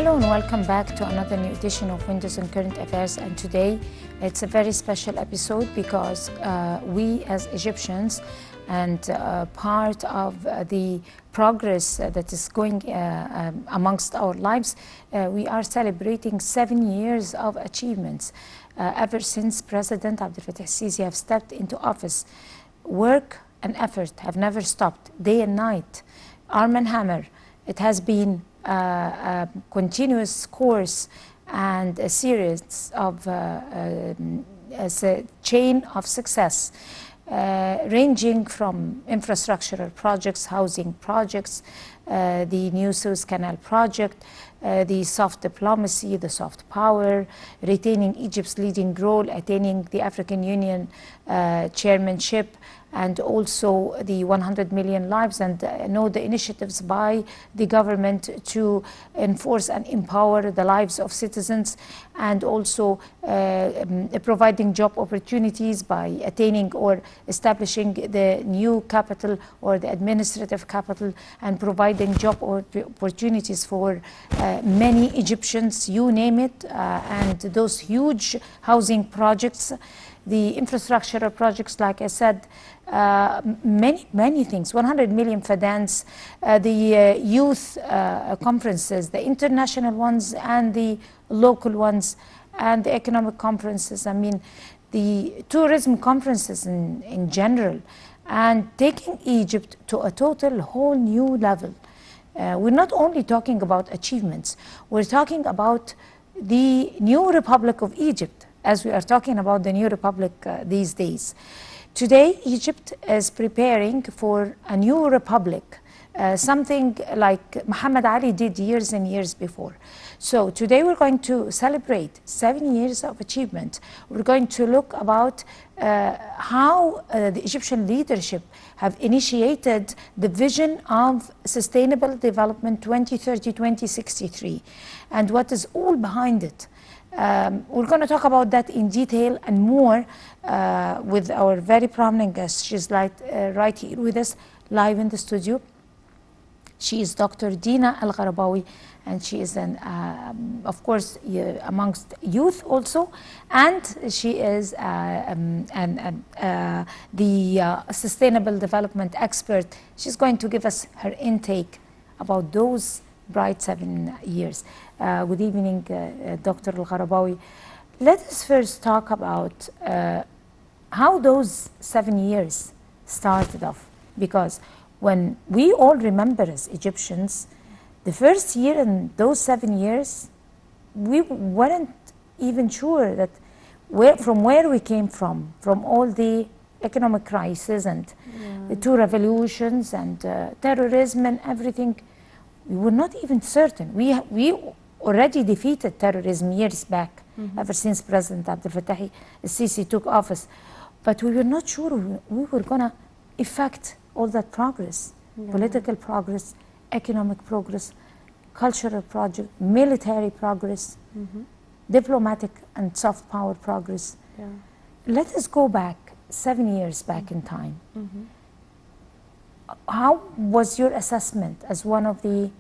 Hello and welcome back to another new edition of Windows on Current Affairs, and today it's a very special episode because we as Egyptians and part of the progress that is going amongst our lives, we are celebrating 7 years of achievements ever since President Abdel Fattah al-Sisi have stepped into office. Work and effort have never stopped, day and night, arm and hammer. It has been a continuous course and a series of as a chain of success, ranging from infrastructural projects, housing projects, the new Suez Canal project, the soft diplomacy, the soft power, retaining Egypt's leading role, attaining the African Union chairmanship, and also the 100 million lives, and the initiatives by the government to enforce and empower the lives of citizens, and also providing job opportunities by attaining or establishing the new capital or the administrative capital, and providing job opportunities for many Egyptians, you name it, and those huge housing projects, the infrastructural projects, like I said, many things, 100 million fadans, the youth conferences, the international ones and the local ones, and the economic conferences, I mean the tourism conferences in general, and taking Egypt to a total whole new level. We're not only talking about achievements, we're talking about the new Republic of Egypt, as we are talking about the new Republic these days. Today, Egypt is preparing for a new republic, something like Muhammad Ali did years and years before. So today we're going to celebrate 7 years of achievement. We're going to look about how the Egyptian leadership have initiated the vision of Sustainable Development 2030-2063 and what is all behind it. We're going to talk about that in detail and more with our very prominent guest. She's right here with us, live in the studio. She is Dr. Dina Al Gharabawy, and she is, of course, amongst youth also, and she is the sustainable development expert. She's going to give us her intake about those bright 7 years. Good evening, Dr. Al Gharabawy. Let us first talk about how those 7 years started off, because when we all remember as Egyptians, the first year in those 7 years, we weren't even sure that from where we came from all the economic crisis and the two revolutions and terrorism and everything. We were not even certain. We already defeated terrorism years back, ever since President Abdel Fattah al-Sisi took office. But we were not sure we were going to effect all that progress, political progress, economic progress, cultural progress, military progress, diplomatic and soft power progress. Let us go back 7 years back in time. How was your assessment as one of the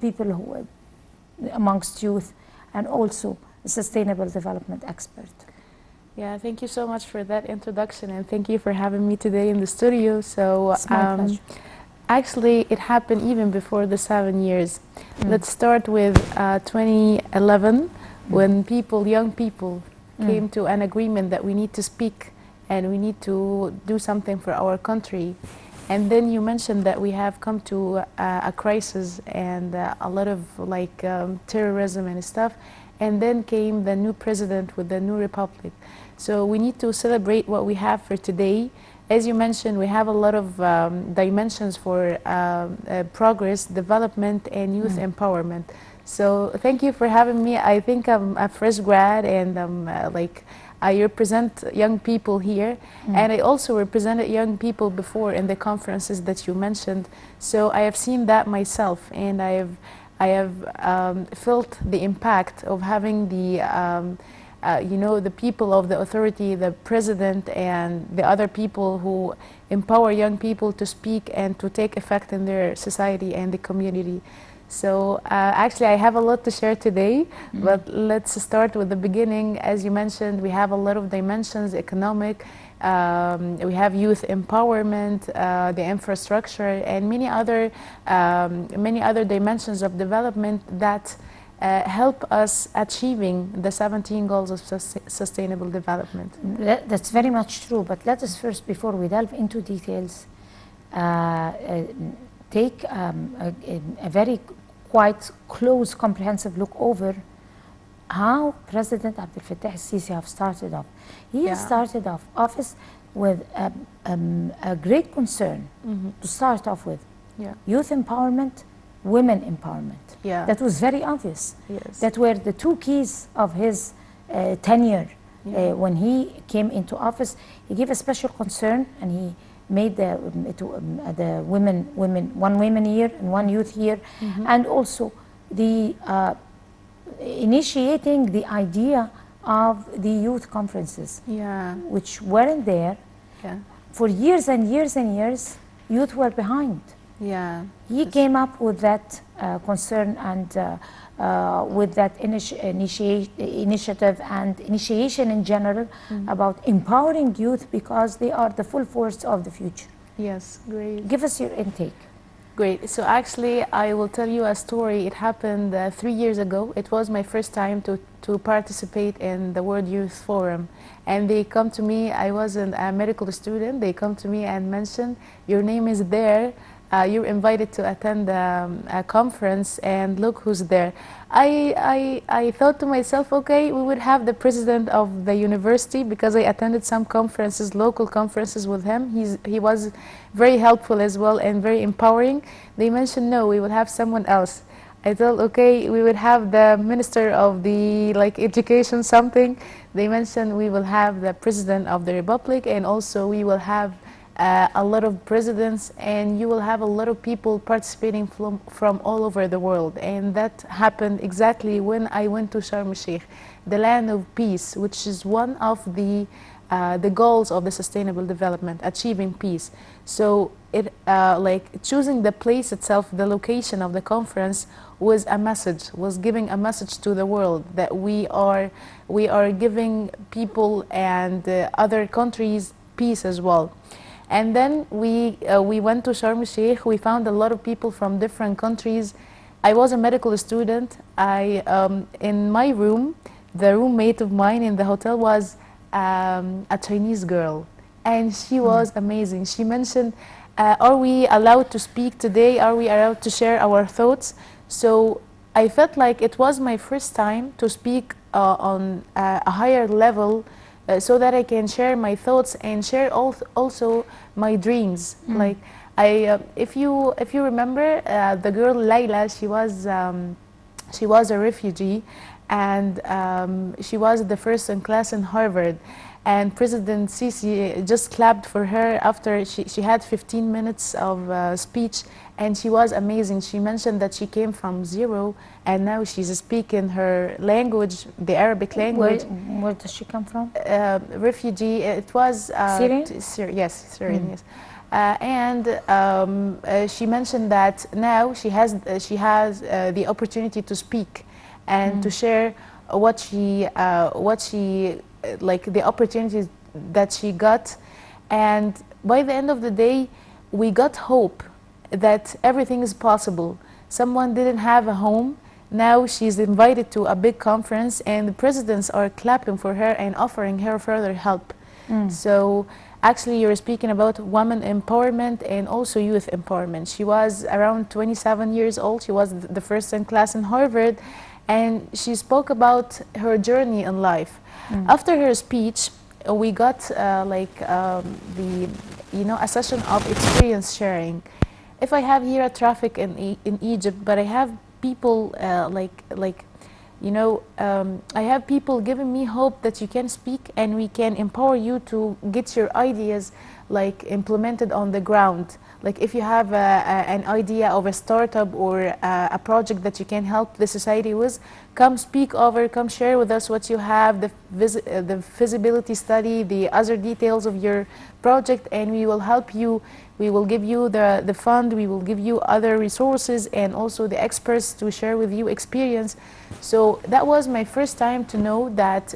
people who were amongst youth and also a sustainable development expert? Yeah, thank you so much for that introduction, and thank you for having me today in the studio. So actually it happened even before the 7 years. Let's start with 2011, when young people came to an agreement that we need to speak and we need to do something for our country. And then you mentioned that we have come to a crisis and a lot of terrorism and stuff. And then came the new president with the new republic. So we need to celebrate what we have for today. As you mentioned, we have a lot of dimensions for progress, development, and youth empowerment. So thank you for having me. I think I'm a fresh grad, and I represent young people here, and I also represented young people before in the conferences that you mentioned. So I have seen that myself, and I have felt the impact of having the people of the authority, the president, and the other people who empower young people to speak and to take effect in their society and the community. So actually I have a lot to share today, but let's start with the beginning. As you mentioned, we have a lot of dimensions: economic, we have youth empowerment, the infrastructure, and many other dimensions of development that help us achieving the 17 goals of sustainable development. That's very much true, but let us first, before we delve into details, take a very quite close, comprehensive look over how President Abdel Fattah al-Sisi have started off. He started off office with a great concern to start off with. Youth empowerment, women empowerment. That was very obvious. That were the two keys of his tenure. When he came into office, he gave a special concern, and he made the women one women year and one youth year, and also the initiating the idea of the youth conferences, which weren't there for years and years and years. Youth were behind. He came up with that concern and with that initiative and initiation in general about empowering youth, because they are the full force of the future. Yes, great. Give us your intake. Great. So actually, I will tell you a story. It happened 3 years ago. It was my first time to participate in the World Youth Forum. And they come to me, I wasn't a medical student, they come to me and mention, your name is there, you're invited to attend a conference, and look who's there. I thought to myself, okay, we would have the president of the university, because I attended some conferences, local conferences with him. He was very helpful as well and very empowering. They mentioned, no, we will have someone else. I thought, okay, we would have the minister of the education something. They mentioned we will have the president of the republic, and also we will have a lot of presidents, and you will have a lot of people participating from all over the world. And that happened exactly when I went to Sharm el-Sheikh, the land of peace, which is one of the goals of the sustainable development, achieving peace. So it choosing the place itself, the location of the conference, was a message, was giving a message to the world that we are giving people and other countries peace as well. And then we went to Sharm el-Sheikh. We found a lot of people from different countries. I was a medical student. In my room, the roommate of mine in the hotel was a Chinese girl, and she was amazing. She mentioned, are we allowed to speak today? Are we allowed to share our thoughts? So I felt like it was my first time to speak on a higher level, so that I can share my thoughts and share also my dreams. Like if you remember, the girl Layla, she was a refugee, and she was the first in class in Harvard. And President Sisi just clapped for her after she had 15 minutes of speech, and she was amazing. She mentioned that she came from zero, and now she's speaking her language, the Arabic language. Where does she come from? Refugee. It was Syrian? Yes, Syrian. Yes. And she mentioned that now she has the opportunity to speak and to share what she the opportunities that she got. And by the end of the day, we got hope that everything is possible. Someone didn't have a home, now she's invited to a big conference, and the presidents are clapping for her and offering her further help. So actually, you're speaking about women empowerment and also youth empowerment. She was around 27 years old. She was the first in class in Harvard, and she spoke about her journey in life. After her speech, we got a session of experience sharing. If I have here a traffic in Egypt, but I have people I have people giving me hope that you can speak, and we can empower you to get your ideas implemented on the ground. like if you have an idea of a startup or a project that you can help the society with, come speak over, come share with us what you have, the feasibility study, the other details of your project, and we will help you. We will give you the fund, we will give you other resources and also the experts to share with you experience. So that was my first time to know that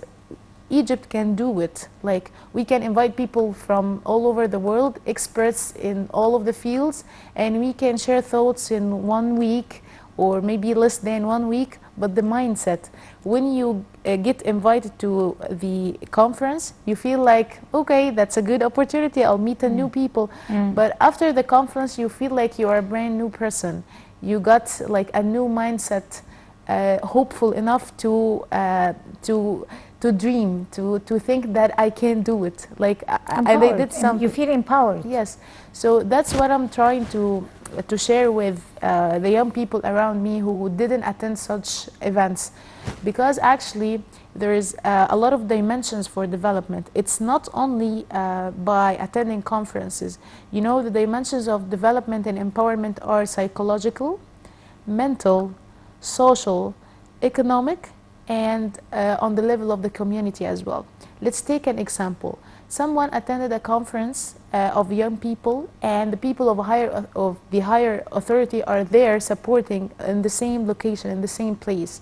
Egypt can do it. Like, we can invite people from all over the world, experts in all of the fields, and we can share thoughts in 1 week or maybe less than 1 week. But the mindset, when you get invited to the conference, you feel like, okay, that's a good opportunity, I'll meet a new people. But after the conference, you feel like you are a brand new person. You got like a new mindset, hopeful enough to dream, to think that I can do it. Like they did something. You feel empowered. Yes. So that's what I'm trying to share with the young people around me who didn't attend such events, because actually there is a lot of dimensions for development. It's not only by attending conferences. You know, the dimensions of development and empowerment are psychological, mental, social, economic, and on the level of the community as well. Let's take an example. Someone attended a conference of young people, and the people of the higher authority are there supporting in the same location, in the same place.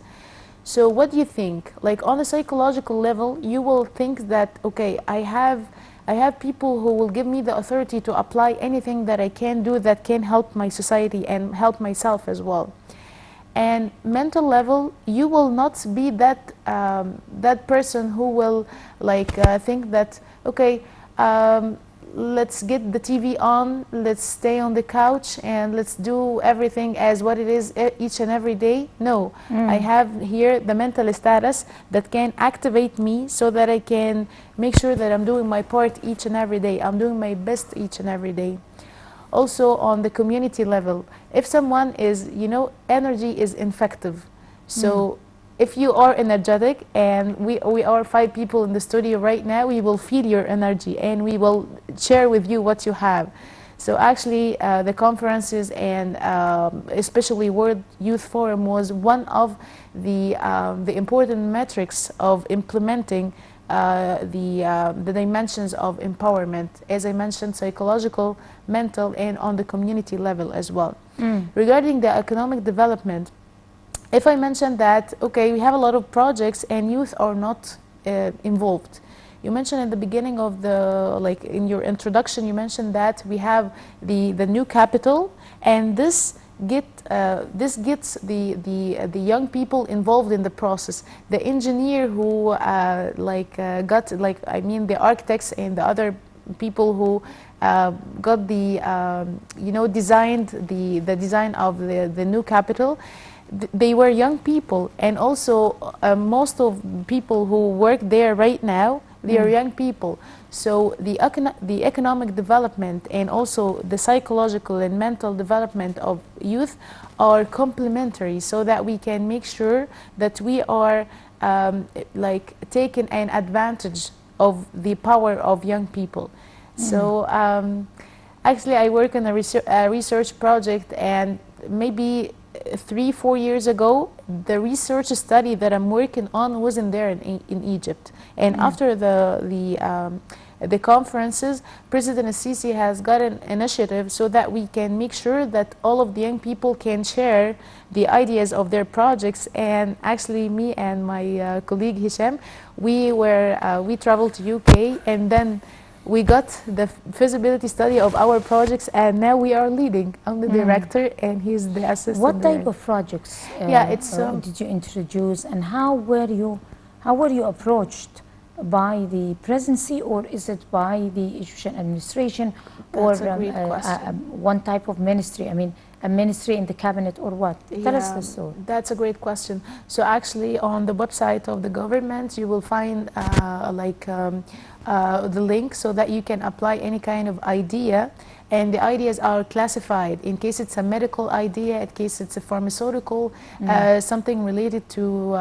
So what do you think? Like, on a psychological level, you will think that, okay, I have people who will give me the authority to apply anything that I can do that can help my society and help myself as well. And mental level, you will not be that that person who will like think that, okay, let's get the TV on, let's stay on the couch and let's do everything as what it is each and every day. No, I have here the mental status that can activate me so that I can make sure that I'm doing my part each and every day. I'm doing my best each and every day. Also on the community level, if someone is, you know, energy is infective. So if you are energetic, and we are 5 people in the studio right now, we will feel your energy and we will share with you what you have. So actually the conferences and especially World Youth Forum was one of the important metrics of implementing the dimensions of empowerment, as I mentioned, psychological, mental, and on the community level as well. Regarding the economic development, if I mentioned that, okay, we have a lot of projects and youth are not involved. You mentioned at the beginning of the, like in your introduction, you mentioned that we have the new capital, and this gets the young people involved in the process. The engineer who got, like, I mean, the architects and the other people who got the you know, designed the design of the new capital, they were young people. And also most of people who work there right now, they are young people. So the economic development and also the psychological and mental development of youth are complementary, so that we can make sure that we are like taking an advantage of the power of young people. So actually I work on a research project, and maybe 3-4 years ago, the research study that I'm working on wasn't there in Egypt. And after the conferences, President Sisi has got an initiative so that we can make sure that all of the young people can share the ideas of their projects. And actually, me and my colleague Hisham, we traveled to UK, and then we got the feasibility study of our projects, and now we are leading. I'm the director, and he's the assistant. What type of projects did you introduce, and how were you approached by the presidency, or is it by the Egyptian administration, or one type of ministry? I mean, a ministry in the cabinet, or what? Tell us the story. That's a great question. So actually, on the website of the government, you will find the link so that you can apply any kind of idea, and the ideas are classified in case it's a medical idea, in case it's a pharmaceutical, something related to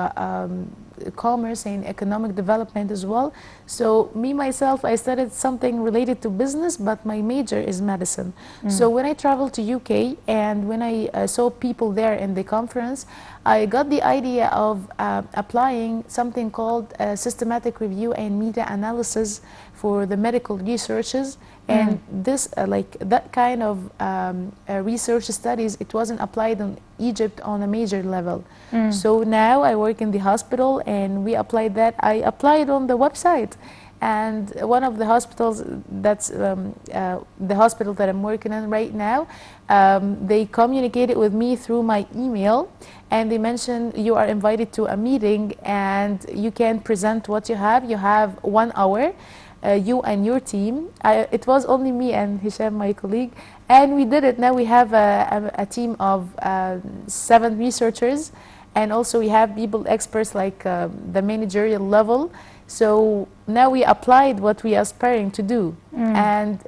commerce and economic development as well. So me myself, I studied something related to business, but my major is medicine. So when I traveled to UK and when I saw people there in the conference, I got the idea of applying something called systematic review and meta-analysis for the medical researches. And this, like that kind of research studies, it wasn't applied in Egypt on a major level. So now I work in the hospital and we applied that. I applied on the website. And one of the hospitals, that's the hospital that I'm working in right now, they communicated with me through my email, and they mentioned you are invited to a meeting and you can present what you have. You have 1 hour, you and your team. It was only me and Hisham, my colleague, and we did it. Now we have a team of 7 researchers, and also we have people, experts like the managerial level. So now we applied what we are aspiring to do, and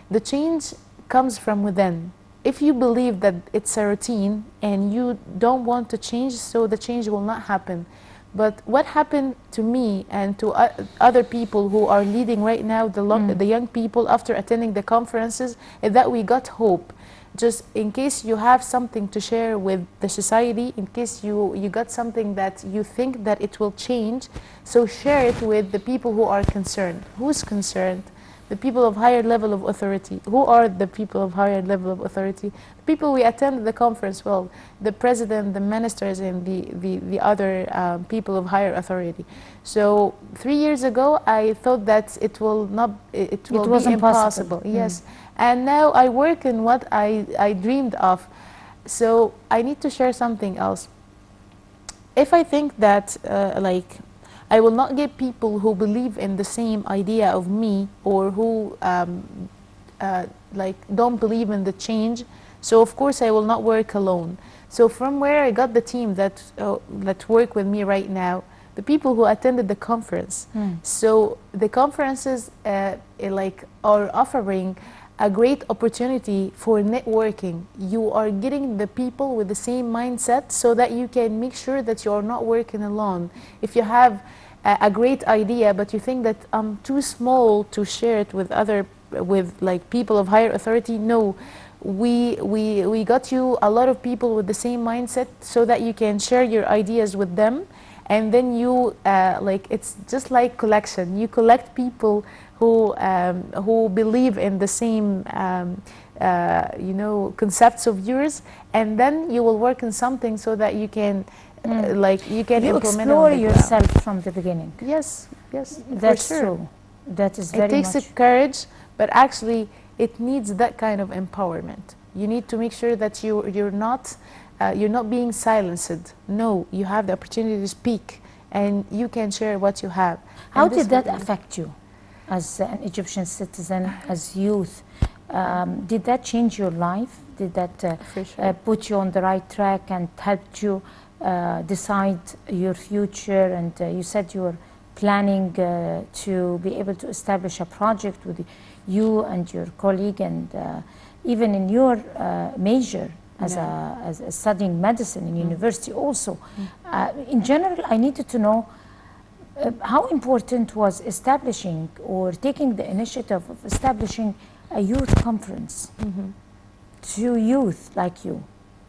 the change comes from within. If you believe that it's a routine and you don't want to change, so the change will not happen. But what happened to me and to other people who are leading right now, the young people, after attending the conferences, is that we got hope. Just in case you have something to share with the society, in case you got something that you think that it will change, so share it with the people who are concerned. Who's concerned? The people of higher level of authority. Who are the people of higher level of authority? The people we attended the conference, well, the president, the ministers, and the other people of higher authority. So 3 years ago, I thought that it will be impossible. Yes. And now I work in what I dreamed of. So I need to share something else. If I think that like I will not get people who believe in the same idea of me, or who like don't believe in the change, so of course I will not work alone. So from where I got the team that work with me right now, the people who attended the conference. So the conferences like are offering a great opportunity for networking. You are getting the people with the same mindset, so that you can make sure that you are not working alone. If you have a great idea, but you think that I'm too small to share it with like people of higher authority, no. We got you a lot of people with the same mindset, so that you can share your ideas with them. And then you like, it's just like collection. You collect people who believe in the same you know, concepts of yours, and then you will work on something so that you can like you can implement explore yourself from the beginning. Yes, yes, that's for sure. true. That is very much. It takes courage, but actually it needs that kind of empowerment. You need to make sure that you're not being silenced. No, you have the opportunity to speak, and you can share what you have. How did that affect you as an Egyptian citizen, as youth? Did that change your life? Did that put you on the right track and helped you decide your future? And you said you were planning to be able to establish a project with you and your colleague, and even in your major as studying medicine in university also. In general, I needed to know how important was establishing or taking the initiative of establishing a youth conference to youth like you,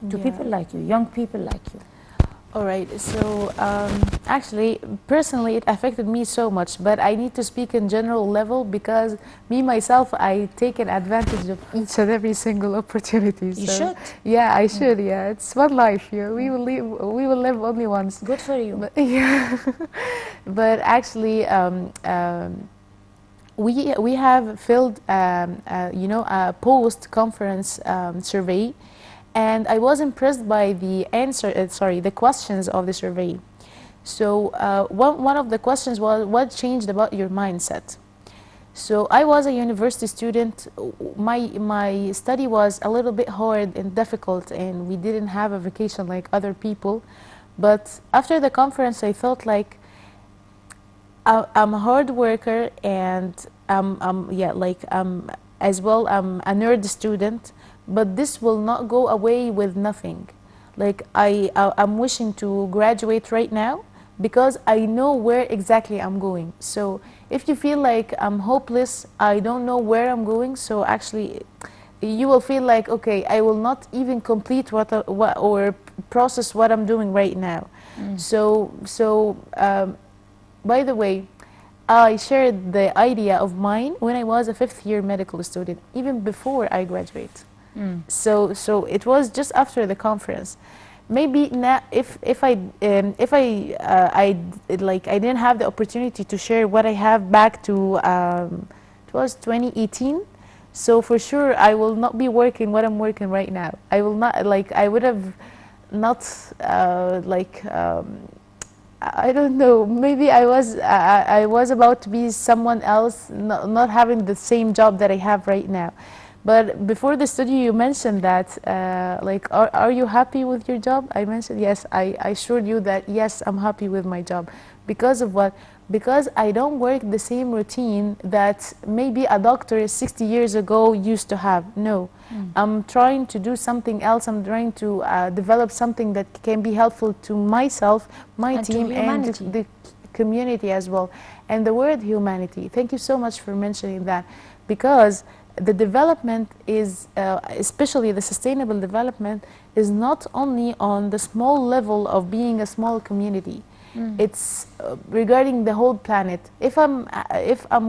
to people like you, young people like you. All right, so actually, personally, it affected me so much, but I need to speak in general level, because me, myself, I take an advantage of each and every single opportunity. You should. Yeah, I should, yeah. It's one life, yeah. We will live only once. Good for you. But, yeah. But actually, we have filled, you know, a post-conference survey. And I was impressed by the the questions of the survey. So one of the questions was, what changed about your mindset? So I was a university student. My study was a little bit hard and difficult, and we didn't have a vacation like other people. But after the conference, I felt like I'm a hard worker, and as well, I'm a nerd student. But this will not go away with nothing. Like I'm wishing to graduate right now, because I know where exactly I'm going. So if you feel like I'm hopeless, I don't know where I'm going, so actually you will feel like, okay, I will not even complete what or process what I'm doing right now. So by the way, I shared the idea of mine when I was a fifth-year medical student, even before I graduate. So it was just after the conference. Maybe now, if I didn't have the opportunity to share what I have back to it was 2018. So for sure, I will not be working what I'm working right now. I will not I would have not I don't know. Maybe I was about to be someone else, not having the same job that I have right now. But before the studio, you mentioned that, are you happy with your job? I mentioned yes. I assured you that yes, I'm happy with my job. Because of what? Because I don't work the same routine that maybe a doctor 60 years ago used to have. No. I'm trying to do something else. I'm trying to develop something that can be helpful to myself, my And to team, and humanity. the community as well. And the word humanity, thank you so much for mentioning that, because the development is, especially the sustainable development, is not only on the small level of being a small community. It's regarding the whole planet. If I'm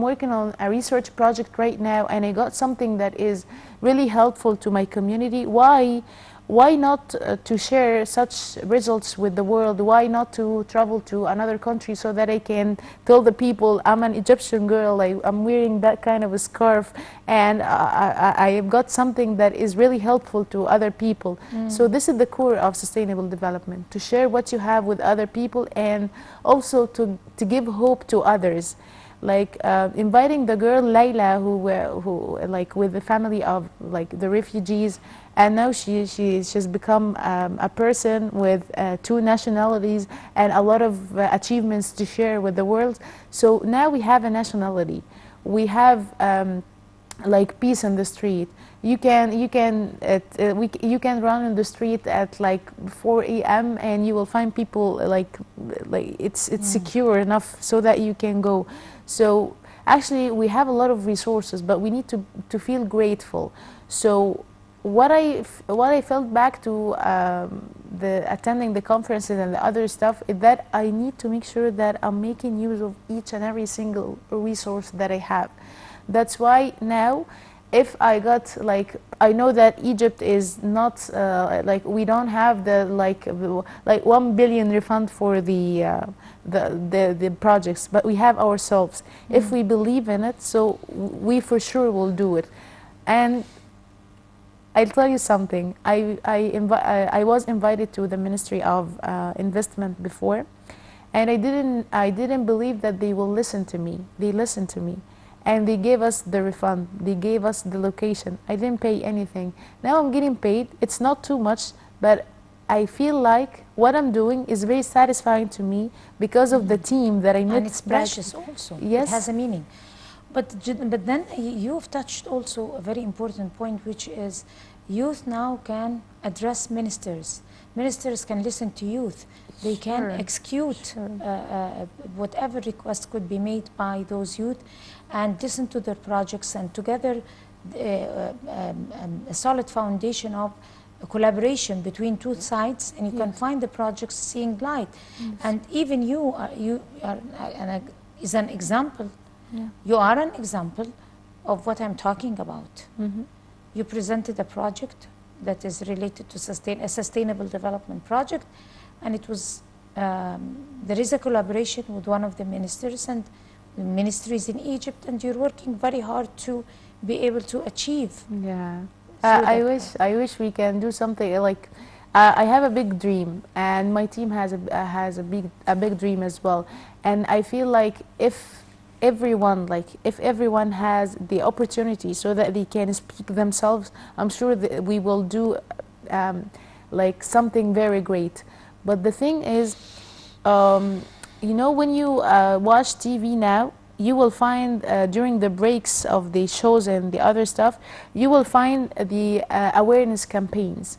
working on a research project right now and I got something that is really helpful to my community, why not to share such results with the world? Why not to travel to another country so that I can tell the people I'm an Egyptian girl, I'm wearing that kind of a scarf, and I have got something that is really helpful to other people. So this is the core of sustainable development, to share what you have with other people, and also to give hope to others. Like inviting the girl Layla, who like with the family of like the refugees, and now she's become a person with 2 nationalities and a lot of achievements to share with the world. So now we have a nationality. We have like peace in the street. You can run in the street at like 4 a.m. and you will find people like it's secure enough so that you can go. So actually we have a lot of resources, but we need to feel grateful. So what I felt back to the attending the conferences and the other stuff is that I need to make sure that I'm making use of each and every single resource that I have. That's why now, if I got like, I know that Egypt is not like, we don't have the like 1 billion refund for the projects, but we have ourselves. If we believe in it, so we for sure will do it. And I'll tell you something. I was invited to the Ministry of Investment before, and I didn't believe that they will listen to me. They listened to me, and they gave us the refund. They gave us the location. I didn't pay anything. Now I'm getting paid. It's not too much, but I feel like what I'm doing is very satisfying to me because of the team that I met. And it's precious also. Yes. It has a meaning. But then you've touched also a very important point, which is youth now can address ministers. Ministers can listen to youth. They can execute whatever request could be made by those youth and listen to their projects, and together a solid foundation of collaboration between 2 sides, and you can find the projects seeing light. And even you are is an example. You are an example of what I'm talking about. You presented a project that is related to a sustainable development project, and it was there is a collaboration with one of the ministers and the ministries in Egypt, and you're working very hard to be able to achieve. I wish we can do something like, I have a big dream, and my team has a big dream as well. And I feel like if everyone has the opportunity so that they can speak themselves, I'm sure that we will do like something very great. But the thing is, you know, when you watch TV now, you will find during the breaks of the shows and the other stuff, you will find the awareness campaigns.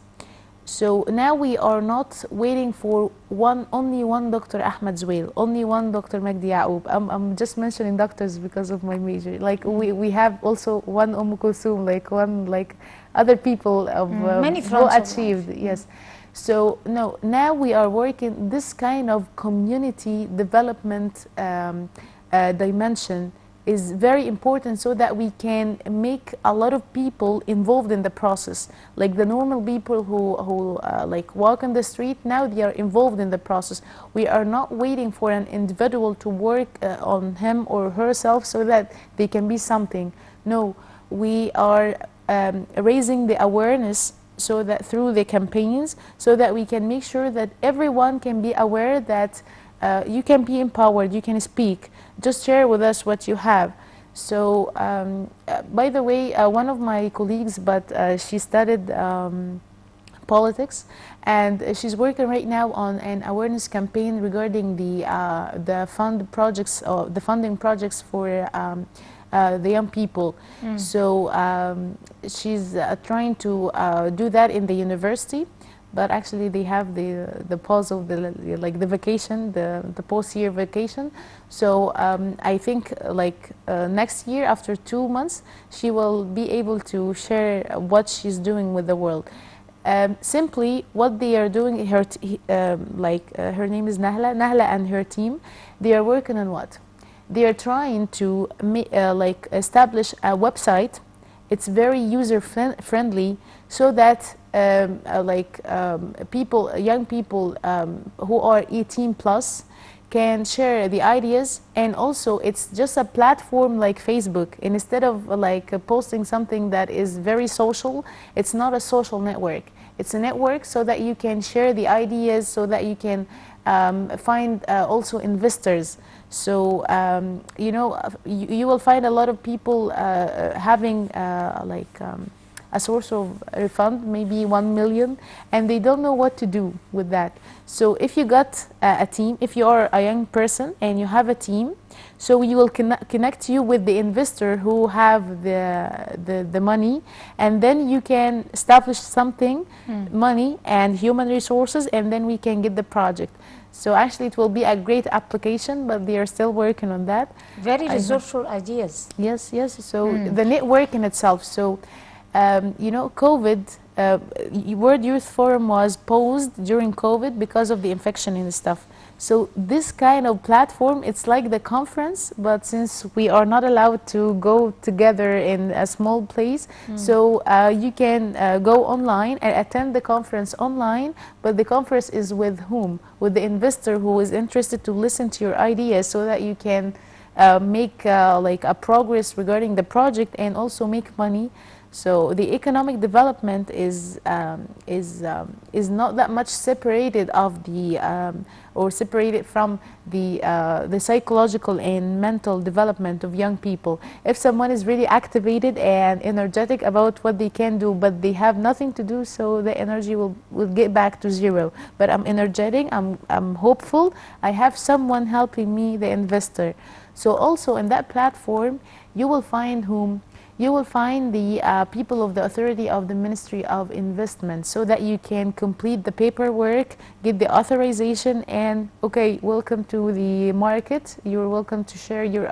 So now we are not waiting for only one Dr. Ahmed Zwail, only one Dr. Magdi Yaoub. I'm just mentioning doctors because of my major. Like we have also one Kulthum, like one like other people of Many who fronts of achieved. life. Yes. So no, now we are working this kind of community development dimension is very important so that we can make a lot of people involved in the process. Like the normal people who like walk on the street, now they are involved in the process. We are not waiting for an individual to work on him or herself so that they can be something. No, we are raising the awareness so that through the campaigns, so that we can make sure that everyone can be aware that you can be empowered, you can speak. Just share with us what you have. So, by the way, one of my colleagues, but she studied politics, and she's working right now on an awareness campaign regarding the funding projects for the young people. So she's trying to do that in the university. But actually, they have the pause of the vacation, the post-year vacation. So I think like next year, after 2 months, she will be able to share what she's doing with the world. Simply, what they are doing, her name is Nahla. Nahla and her team, they are working on what? They are trying to like establish a website. It's very user friendly, so that young people who are 18 plus can share the ideas. And also it's just a platform like Facebook. And instead of posting something that is very social, it's not a social network. It's a network so that you can share the ideas, so that you can find also investors. So you will find a lot of people having a source of refund, maybe 1 million, and they don't know what to do with that. So if you got a team, if you are a young person and you have a team, so we will connect you with the investor who have the money, and then you can establish something, money and human resources, and then we can get the project. So actually it will be a great application, but they are still working on that. Very resourceful ideas. Yes, yes. So the network in itself. So COVID, World Youth Forum was paused during COVID because of the infection and stuff. So this kind of platform, it's like the conference, but since we are not allowed to go together in a small place, so you can go online and attend the conference online, but the conference is with whom? With the investor who is interested to listen to your ideas, so that you can make like a progress regarding the project and also make money. So the economic development is not that much separated of the or separated from the psychological and mental development of young people. If someone is really activated and energetic about what they can do, but they have nothing to do, so the energy will get back to zero. But I'm energetic, I'm hopeful, I have someone helping me, the investor. So also in that platform, you will find whom? You will find the people of the authority of the Ministry of Investment, so that you can complete the paperwork, get the authorization, and okay, welcome to the market. You're welcome to share your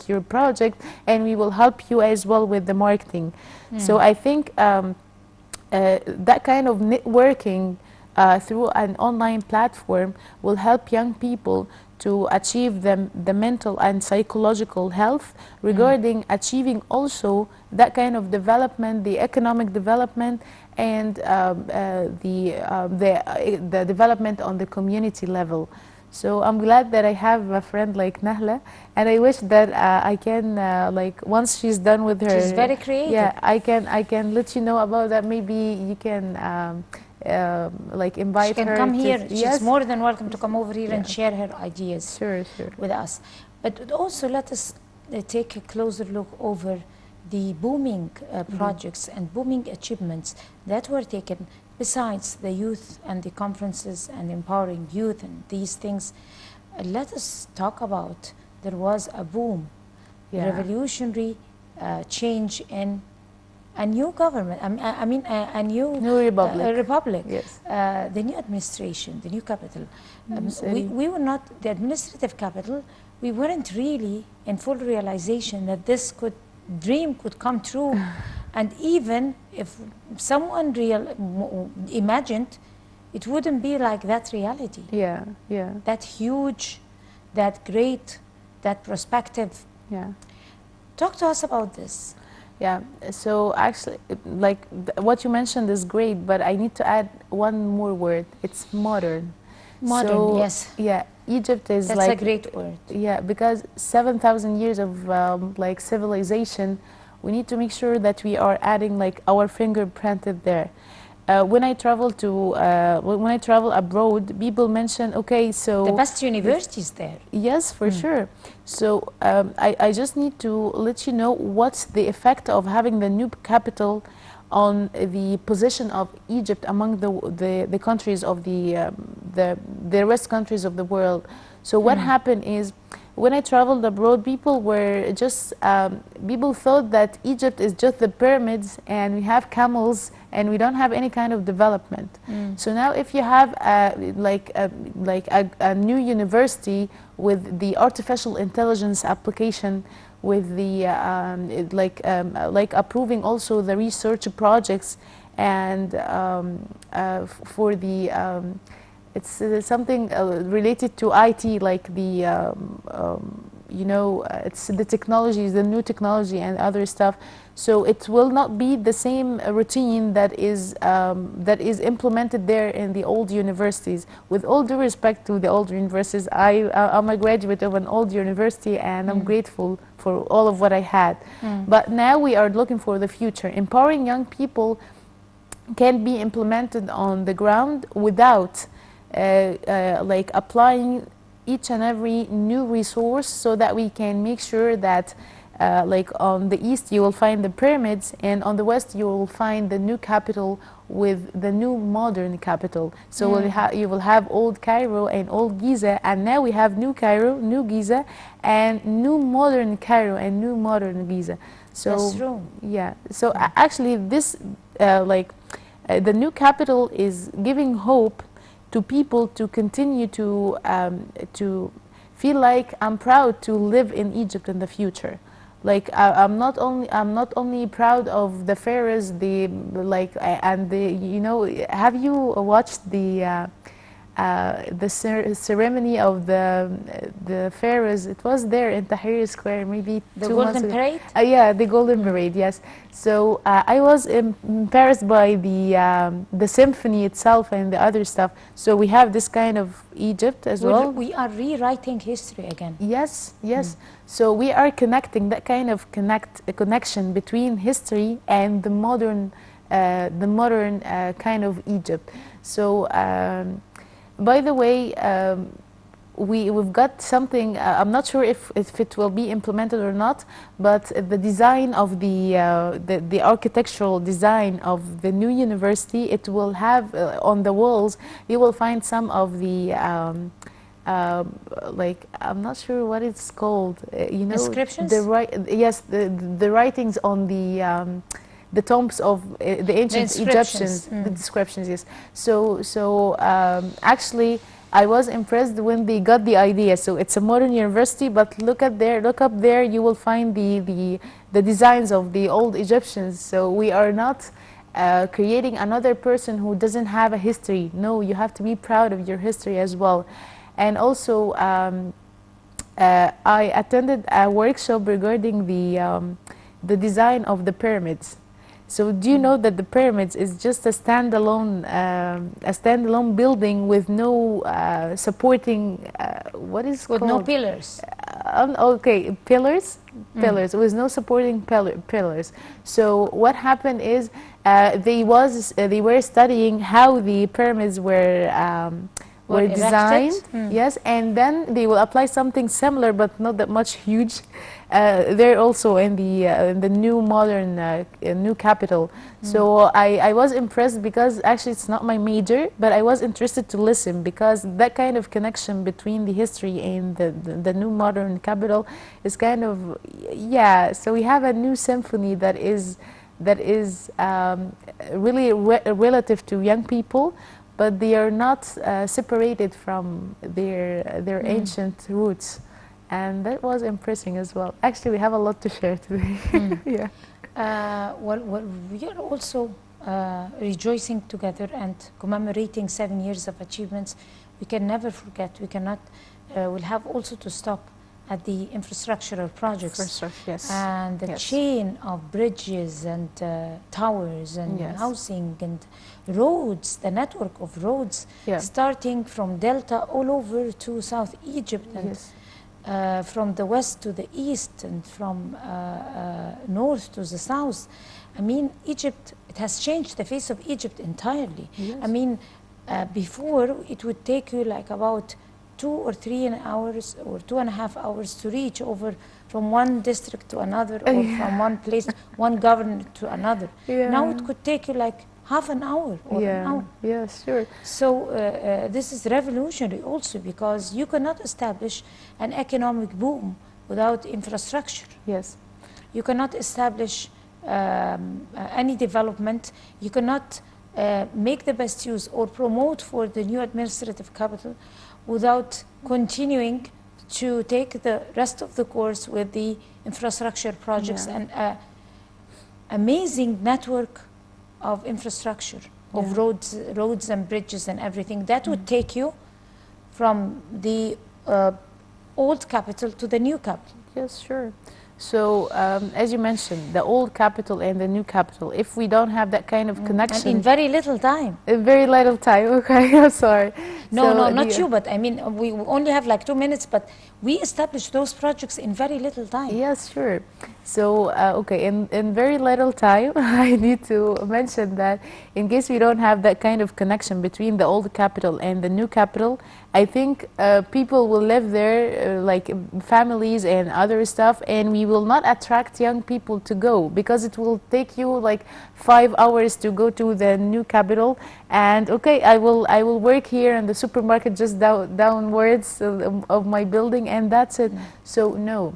your project, and we will help you as well with the marketing. So I think that kind of networking through an online platform will help young people to achieve the mental and psychological health, regarding achieving also that kind of development, the economic development, and the development on the community level. So I'm glad that I have a friend like Nahla, and I wish that I can once she's done with her. She's very creative. Yeah, I can let you know about that. Maybe you can invite her. She can come here. Yes. She's more than welcome to come over here and share her ideas with us. But also let us take a closer look over the booming projects and booming achievements that were taken, besides the youth and the conferences and empowering youth and these things. Let us talk about, there was a boom, revolutionary change in a new government, I mean a new republic, yes. The new administration, the new capital. City. We were not the administrative capital. We weren't really in full realization that this dream could come true. And even if someone imagined, it wouldn't be like that reality. Yeah, yeah. That huge, that great, that perspective. Yeah. Talk to us about this. Yeah, so actually, like what you mentioned is great, but I need to add one more word. It's modern. Modern, so, yes. Yeah, Egypt is That's like... a great word. Yeah, because 7,000 years of like civilization, we need to make sure that we are adding like our fingerprinted there. When I travel abroad, people mention, okay, so the best universities there. Yes, for sure. So I just need to let you know what's the effect of having the new capital on the position of Egypt among the countries of the rest countries of the world. So what happened is, when I traveled abroad, people were just people thought that Egypt is just the pyramids and we have camels and we don't have any kind of development. So now, if you have a new university with the artificial intelligence application, with the like approving also the research projects, and for the it's something related to IT, like the you know, it's the technologies, the new technology and other stuff. So it will not be the same routine that is implemented there in the old universities. With all due respect to the old universities, I'm a graduate of an old university, and I'm grateful for all of what I had. But now we are looking for the future. Empowering young people can be implemented on the ground without like applying each and every new resource, so that we can make sure that like on the east you will find the pyramids, and on the west you will find the new capital with the new modern capital. So you will have old Cairo and old Giza, and now we have new Cairo, new Giza, and new modern Cairo and new modern Giza. So that's true. Yeah. So actually, this the new capital is giving hope to people to continue to feel like I'm proud to live in Egypt in the future. Like I'm not only proud of the pharaohs, and the, you know, have you watched the ceremony of the pharaohs? It was there in Tahrir Square, maybe the 2 months Golden ago. Parade? Yeah, the Golden Parade, yes. So I was impressed by the symphony itself and the other stuff. So we have this kind of Egypt as well. We are rewriting history again. Yes, yes. So we are connecting that kind of connection between history and the modern kind of Egypt. So by the way, we've got something, I'm not sure if it will be implemented or not, but the design of the architectural design of the new university, it will have on the walls, you will find some of the like, I'm not sure what it's called, you know, inscriptions? Yes, the writings on the tombs of the ancient Egyptians, the descriptions, yes. So actually, I was impressed when they got the idea. So it's a modern university, but look up there, you will find the designs of the old Egyptians. So we are not creating another person who doesn't have a history. No, you have to be proud of your history as well. And also, I attended a workshop regarding the design of the pyramids. So do you know that the pyramids is just a standalone building with no supporting, what is with called? No pillars. Okay, pillars with no supporting pillars. So what happened is they were studying how the pyramids were designed, yes, and then they will apply something similar but not that much huge. They're also in the new modern new capital. So I was impressed, because actually it's not my major, but I was interested to listen, because that kind of connection between the history and the new modern capital is kind of, yeah. So we have a new symphony that is that is really relative to young people, but they are not separated from their ancient roots. And that was impressive as well. Actually, we have a lot to share today. Yeah. Well, we are also rejoicing together and commemorating 7 years of achievements. We can never forget. We cannot. We'll have also to stop at the infrastructural projects. For sure, yes. And the chain of bridges and towers and housing and roads, the network of roads, starting from Delta all over to South Egypt and from the west to the east and from north to the south. I mean, Egypt, it has changed the face of Egypt entirely. I mean, before it would take you like about 2 or 3 hours or 2.5 hours to reach over from one district to another or from one place, one governor to another. Now it could take you like half an hour or an hour. Yeah, sure. So this is revolutionary also, because you cannot establish an economic boom without infrastructure. Yes. You cannot establish any development. You cannot make the best use or promote for the new administrative capital without continuing to take the rest of the course with the infrastructure projects and amazing network of infrastructure, of roads and bridges and everything. That would take you from the old capital to the new capital. Yes, sure. So, as you mentioned, the old capital and the new capital, if we don't have that kind of connection... And in very little time. In very little time, okay, I'm sorry. No, so not you, but I mean, we only have like 2 minutes, but we established those projects in very little time. Yes, sure. So, okay, in very little time, I need to mention that in case we don't have that kind of connection between the old capital and the new capital, I think people will live there, like families and other stuff, and we will not attract young people to go, because it will take you like 5 hours to go to the new capital. And okay, I will work here in the supermarket just downwards of my building, and that's it. So no,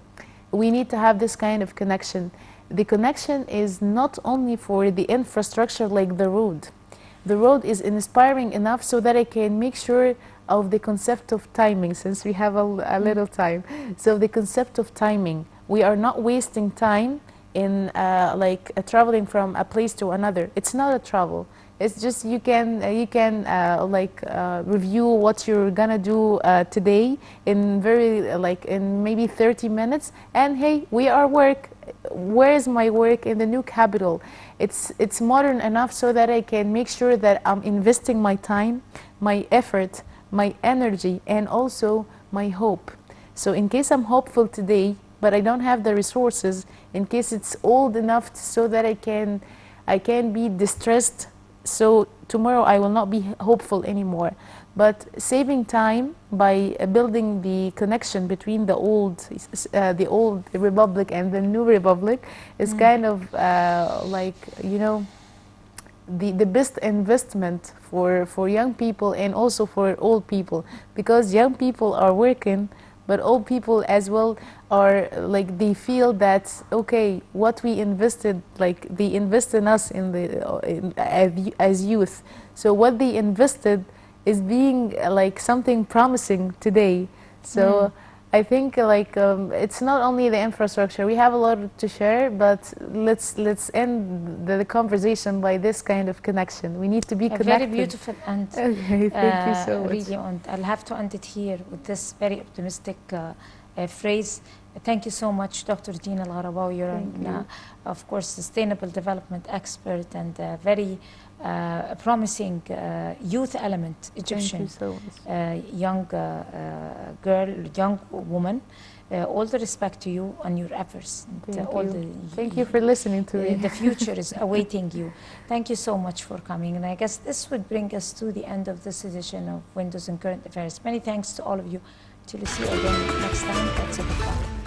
we need to have this kind of connection. The connection is not only for the infrastructure like the road. The road is inspiring enough so that I can make sure of the concept of timing, since we have a little time. So the concept of timing, we are not wasting time in traveling from a place to another. It's not a travel. It's just you can review what you're gonna do today in in maybe 30 minutes, and hey, we are work. Where is my work in the new capital? It's modern enough so that I can make sure that I'm investing my time, my effort, my energy, and also my hope. So in case I'm hopeful today, but I don't have the resources, in case it's old enough so that I can be distressed, so tomorrow I will not be hopeful anymore. But saving time by building the connection between the old republic and the new republic is kind of the best investment for young people and also for old people, because young people are working, but old people as well are like, they feel that okay, what we invested, like they invest in us as youth, so what they invested is being like something promising today. So I think it's not only the infrastructure. We have a lot to share, but let's end the conversation by this kind of connection. We need to be connected. Very beautiful, and okay, thank you so much. Really, and I'll have to end it here with this very optimistic phrase. Thank you so much, Dr. Dina Al Gharabawy. You're of course, sustainable development expert and very promising youth element, Egyptian young girl, young woman. All the respect to you and your efforts. Thank you for listening to me. The future is awaiting you. Thank you so much for coming. And I guess this would bring us to the end of this edition of Windows and Current Affairs. Many thanks to all of you. Till we see you again next time. That's it. Goodbye.